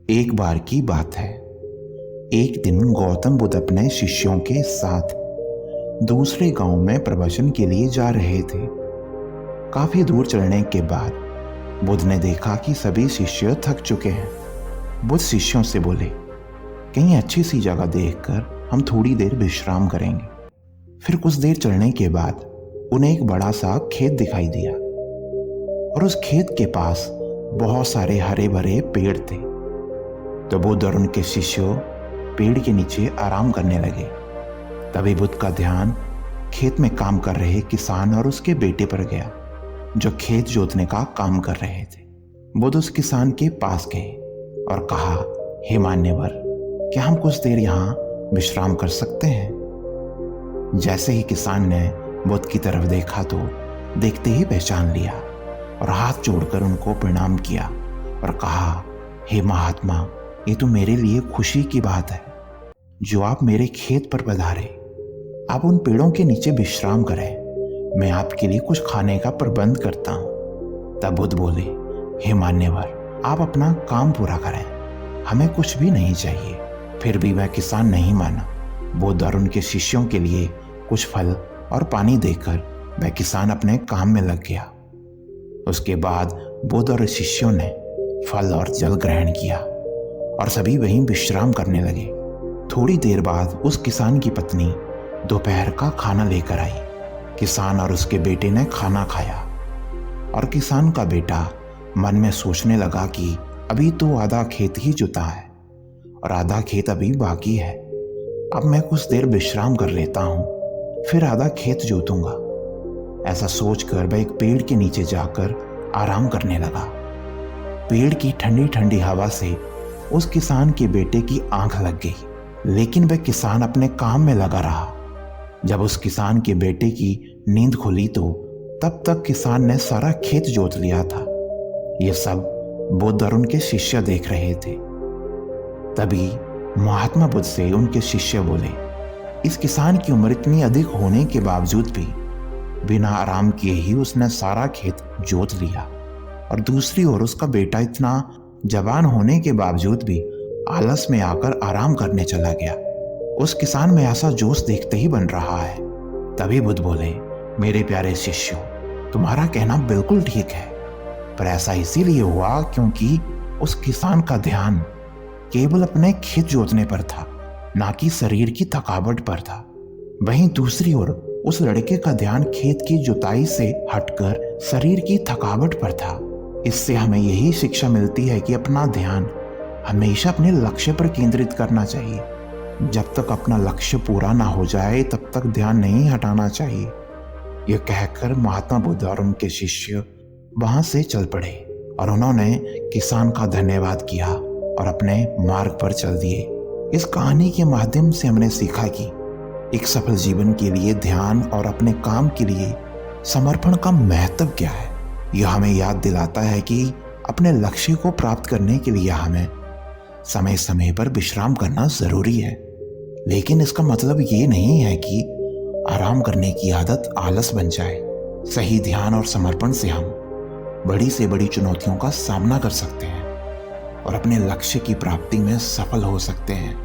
एक बार की बात है। एक दिन गौतम बुद्ध अपने शिष्यों के साथ दूसरे गांव में प्रवचन के लिए जा रहे थे। काफी दूर चलने के बाद बुद्ध ने देखा कि सभी शिष्य थक चुके हैं। बुद्ध शिष्यों से बोले, कहीं अच्छी सी जगह देखकर हम थोड़ी देर विश्राम करेंगे। फिर कुछ देर चलने के बाद उन्हें एक बड़ा सा खेत दिखाई दिया और उस खेत के पास बहुत सारे हरे भरे पेड़ थे। तो बुद्ध और उनके शिष्य पेड़ के नीचे आराम करने लगे। तभी बुद्ध का ध्यान खेत में काम कर रहे किसान और उसके बेटे पर गया, जो खेत जोतने का काम कर रहे थे। बुद्ध उस किसान के पास गए और कहा, हे मान्यवर, क्या हम कुछ देर यहाँ विश्राम कर सकते हैं? जैसे ही किसान ने बुद्ध की तरफ देखा तो देखते ही पहचान लिया और हाथ जोड़कर उनको प्रणाम किया और कहा, हे महात्मा, ये तो मेरे लिए खुशी की बात है जो आप मेरे खेत पर पधारे। आप उन पेड़ों के नीचे विश्राम करें, मैं आपके लिए कुछ खाने का प्रबंध करता हूँ। तब बुद्ध बोले, हे मान्यवर, आप अपना काम पूरा करें, हमें कुछ भी नहीं चाहिए। फिर भी वह किसान नहीं माना। बुद्ध और उनके शिष्यों के लिए कुछ फल और पानी देकर वह किसान अपने काम में लग गया। उसके बाद बुद्ध और शिष्यों ने फल और जल ग्रहण किया और सभी वहीं विश्राम करने लगे। थोड़ी देर बाद उस किसान की पत्नी दोपहर का खाना लेकर आई। किसान और उसके बेटे ने खाना खाया और किसान का बेटा मन में सोचने लगा कि अभी तो आधा खेत ही जुता है और आधा खेत अभी बाकी है। अब मैं कुछ देर विश्राम कर लेता हूँ, फिर आधा खेत जोतूंगा। ऐसा सोचकर वह एक पेड़ के नीचे जाकर आराम करने लगा। पेड़ की ठंडी ठंडी हवा से उस किसान के बेटे की आंख लग गई, लेकिन वह किसान अपने काम में लगा रहा। जब उस किसान के बेटे की नींद खुली तो तब तक किसान ने सारा खेत जोत लिया था। ये सब बुद्ध और उनके शिष्य देख रहे थे। तभी महात्मा बुद्ध से उनके शिष्य बोले, इस किसान की उम्र इतनी अधिक होने के बावजूद भी बिना आराम किए ही उसने सारा खेत जोत लिया, और दूसरी ओर उसका बेटा इतना जवान होने के बावजूद भी आलस में आकर आराम करने चला गया। उस किसान में ऐसा जोश देखते ही बन रहा है। तभी बुद्ध बोले, मेरे प्यारे शिष्यों, तुम्हारा कहना बिल्कुल ठीक है, पर ऐसा इसीलिए हुआ क्योंकि उस किसान का ध्यान केवल अपने खेत जोतने पर था, ना कि शरीर की थकावट पर था। वहीं दूसरी ओर उस लड़के का ध्यान खेत की जुताई से हटकर शरीर की थकावट पर था। इससे हमें यही शिक्षा मिलती है कि अपना ध्यान हमेशा अपने लक्ष्य पर केंद्रित करना चाहिए। जब तक अपना लक्ष्य पूरा ना हो जाए तब तक ध्यान नहीं हटाना चाहिए। यह कहकर महात्मा बुद्ध और उनके शिष्य वहां से चल पड़े और उन्होंने किसान का धन्यवाद किया और अपने मार्ग पर चल दिए। इस कहानी के माध्यम से हमने सीखा कि एक सफल जीवन के लिए ध्यान और अपने काम के लिए समर्पण का महत्व क्या है। यह हमें याद दिलाता है कि अपने लक्ष्य को प्राप्त करने के लिए हमें समय समय पर विश्राम करना जरूरी है, लेकिन इसका मतलब ये नहीं है कि आराम करने की आदत आलस बन जाए। सही ध्यान और समर्पण से हम बड़ी से बड़ी चुनौतियों का सामना कर सकते हैं और अपने लक्ष्य की प्राप्ति में सफल हो सकते हैं।